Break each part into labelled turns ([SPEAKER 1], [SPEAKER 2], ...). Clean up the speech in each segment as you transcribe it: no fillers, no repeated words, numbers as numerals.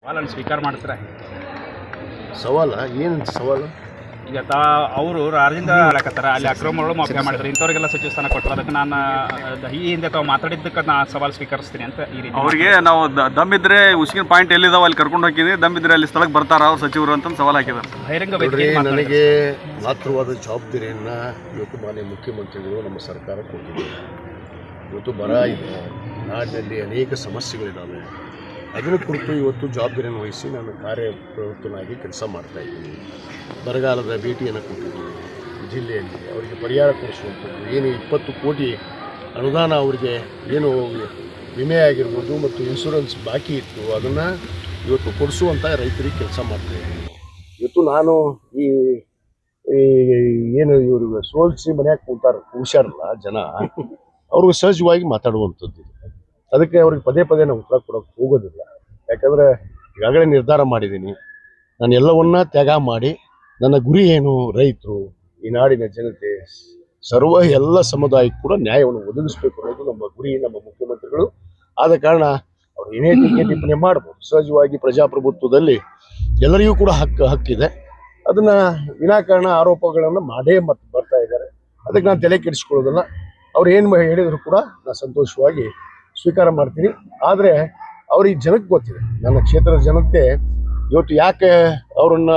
[SPEAKER 1] ಸವಾಲನ್ನು ಸ್ವೀಕಾರ ಮಾಡ್ತಾರೆ.
[SPEAKER 2] ಸವಾಲ ಏನು ಸವಾಲು?
[SPEAKER 1] ಈಗ ಅವರು ರಾಜ್ಯದಿಂದ ಹೇಳಕತ್ತಾರ ಅಲ್ಲಿ ಅಕ್ರಮಗಳು ಮಾಫಿಯಾ ಮಾಡಿದ್ರು, ಇಂಥವ್ರಿಗೆಲ್ಲ ಸಚಿವ ಸ್ಥಾನ ಕೊಟ್ಟರು. ಅದಕ್ಕೆ ನಾನು ಈ ಹಿಂದೆ ತಾವು ಮಾತಾಡಿದ್ದಕ್ಕೆ ನಾನು ಸವಾಲು ಸ್ವೀಕರಿಸ್ತೀನಿ ಅಂತ ಈ ರೀತಿ
[SPEAKER 3] ಅವ್ರಿಗೆ ನಾವು ದಮ್ಮಿದ್ರೆ ಉಸ್ಕಿನ ಪಾಯಿಂಟ್ ಎಲ್ಲಿದಾವೆ ಅಲ್ಲಿ ಕರ್ಕೊಂಡು ಹೋಗಿದ್ವಿ, ದಮ್ಮಿದ್ರೆ ಅಲ್ಲಿ ಸ್ಥಳಕ್ಕೆ ಬರ್ತಾರ ಅವ್ರು ಸಚಿವರು ಅಂತ ಸವಾಲು ಹಾಕಿದ್ದಾರೆ.
[SPEAKER 1] ಬಹಿರಂಗ
[SPEAKER 2] ನೋಡ್ರಿ, ನನಗೆ ಮಾತ್ರವಾದ ಜವಾಬ್ದಾರಿಯನ್ನು ಇವತ್ತು ಮಾನ್ಯ ಮುಖ್ಯಮಂತ್ರಿಗಳು ನಮ್ಮ ಸರ್ಕಾರ ಕೊಟ್ಟಿದೆ. ಇವತ್ತು ಬರ ಇದೆ, ನಾಡಿನಲ್ಲಿ ಅನೇಕ ಸಮಸ್ಯೆಗಳಿದ್ದಾವೆ. ಅದರ ಕುರಿತು ಇವತ್ತು ಜವಾಬ್ದಾರಿಯನ್ನು ವಹಿಸಿ ನಾನು ಕಾರ್ಯಪ್ರವೃತ್ತನಾಗಿ ಕೆಲಸ ಮಾಡ್ತಾಯಿದ್ದೀನಿ. ಬರಗಾಲದ ಭೇಟಿಯನ್ನು ಕೊಟ್ಟಿದ್ದೀನಿ ಜಿಲ್ಲೆಯಲ್ಲಿ, ಅವರಿಗೆ ಪರಿಹಾರ ಕೊಡಿಸುವಂಥದ್ದು ಏನು 20 ಕೋಟಿ ಅನುದಾನ ಅವರಿಗೆ ಏನು ವಿಮೆ ಆಗಿರ್ಬೋದು ಮತ್ತು ಇನ್ಶೂರೆನ್ಸ್ ಬಾಕಿ ಇತ್ತು, ಅದನ್ನು ಇವತ್ತು ಕೊಡಿಸುವಂಥ ರೈತರಿಗೆ ಕೆಲಸ ಮಾಡ್ತಾಯಿದ್ದೀನಿ. ಇವತ್ತು ನಾನು ಈ ಏನು ಇವ್ರಿಗೆ ಸೋಲಿಸಿ ಮನೆಯಾಗ ಕೂತಾರಲ್ಲ ಜನ, ಅವ್ರಿಗೆ ಸಹಜವಾಗಿ ಮಾತಾಡುವಂಥದ್ದು. ಅದಕ್ಕೆ ಅವ್ರಿಗೆ ಪದೇ ಪದೇ ನಾವು ಉತ್ತರ ಕೊಡೋಕೆ ಹೋಗೋದಿಲ್ಲ. ಯಾಕಂದರೆ ಈಗಾಗಲೇ ನಿರ್ಧಾರ ಮಾಡಿದ್ದೀನಿ, ನಾನು ಎಲ್ಲವನ್ನ ತ್ಯಾಗ ಮಾಡಿ ನನ್ನ ಗುರಿ ಏನು, ರೈತರು, ಈ ನಾಡಿನ ಜನತೆ, ಎಲ್ಲ ಸಮುದಾಯಕ್ಕೂ ಕೂಡ ನ್ಯಾಯವನ್ನು ಒದಗಿಸಬೇಕು ಅನ್ನೋದು ನಮ್ಮ ಗುರಿ, ನಮ್ಮ ಮುಖ್ಯಮಂತ್ರಿಗಳು. ಆದ ಕಾರಣ ಅವ್ರು ಏನೇ ಟೀಕೆ ಟಿಪ್ಪಣಿ ಮಾಡ್ಬೋದು. ಸಹಜವಾಗಿ ಪ್ರಜಾಪ್ರಭುತ್ವದಲ್ಲಿ ಎಲ್ಲರಿಗೂ ಕೂಡ ಹಕ್ಕಿದೆ. ಅದನ್ನು ವಿನಾಕಾರಣ ಆರೋಪಗಳನ್ನು ಮಾಡೇ ಮತ್ತೆ ಬರ್ತಾ ಇದ್ದಾರೆ. ಅದಕ್ಕೆ ನಾನು ತಲೆ ಕೆಡಿಸ್ಕೊಳ್ಳೋದಿಲ್ಲ. ಅವ್ರು ಏನು ಹೇಳಿದ್ರು ಕೂಡ ನಾನು ಸಂತೋಷವಾಗಿ ಸ್ವೀಕಾರ ಮಾಡ್ತೀನಿ. ಆದರೆ ಅವ್ರಿಗೆ ಜನಕ್ಕೆ ಗೊತ್ತಿದೆ, ನನ್ನ ಕ್ಷೇತ್ರದ ಜನತೆ ಇವತ್ತು ಯಾಕೆ ಅವ್ರನ್ನ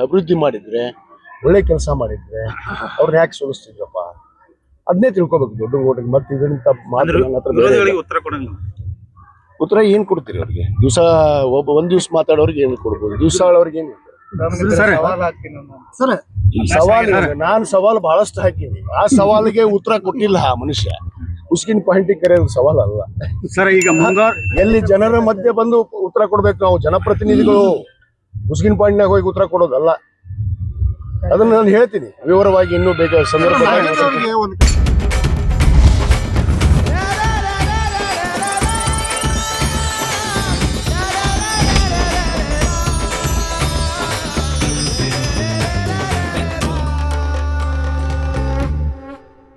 [SPEAKER 2] ಅಭಿವೃದ್ಧಿ ಮಾಡಿದರೆ, ಒಳ್ಳೆ ಕೆಲಸ ಮಾಡಿದರೆ ಅವ್ರನ್ನ ಯಾಕೆ ಸೋಲಿಸ್ತಿದ್ರಪ್ಪ, ಅದನ್ನೇ ತಿಳ್ಕೊಬೇಕು ದೊಡ್ಡ ಓಟಿಗೆ. ಮತ್ತೆ ಇದರಿಂದ ಉತ್ತರ ಏನು ಕೊಡ್ತೀರಿ ಅವ್ರಿಗೆ? ಒಂದು ದಿವಸ ಮಾತಾಡೋರಿಗೆ ಏನು ಕೊಡ್ಬೋದು, ದಿವಸ ಅವ್ರಿಗೆ ಏನು ಸವಾಲು? ನಾನು ಸವಾಲು ಬಹಳಷ್ಟು ಹಾಕಿನಿ, ಆ ಸವಾಲಿಗೆ ಉತ್ತರ ಕೊಟ್ಟಿಲ್ಲ ಆ ಮನುಷ್ಯ. ಉಸ್ಕಿನ ಪಾಯಿಂಟಿಗೆ ಕರೆಯೋದು ಸವಾಲು ಅಲ್ಲ
[SPEAKER 3] ಸರ್. ಈಗ
[SPEAKER 2] ಎಲ್ಲಿ ಜನರ ಮಧ್ಯೆ ಬಂದು ಉತ್ತರ ಕೊಡ್ಬೇಕು ನಾವು ಜನಪ್ರತಿನಿಧಿಗಳು. ಉಸ್ಕಿನ ಪಾಯಿಂಟ್ನಾಗ ಹೋಗಿ ಉತ್ತರ ಕೊಡೋದಲ್ಲ. ಅದನ್ನ ನಾನು ಹೇಳ್ತೀನಿ ವಿವರವಾಗಿ, ಇನ್ನೂ ಬೇಕಾದ ಸಂದರ್ಭ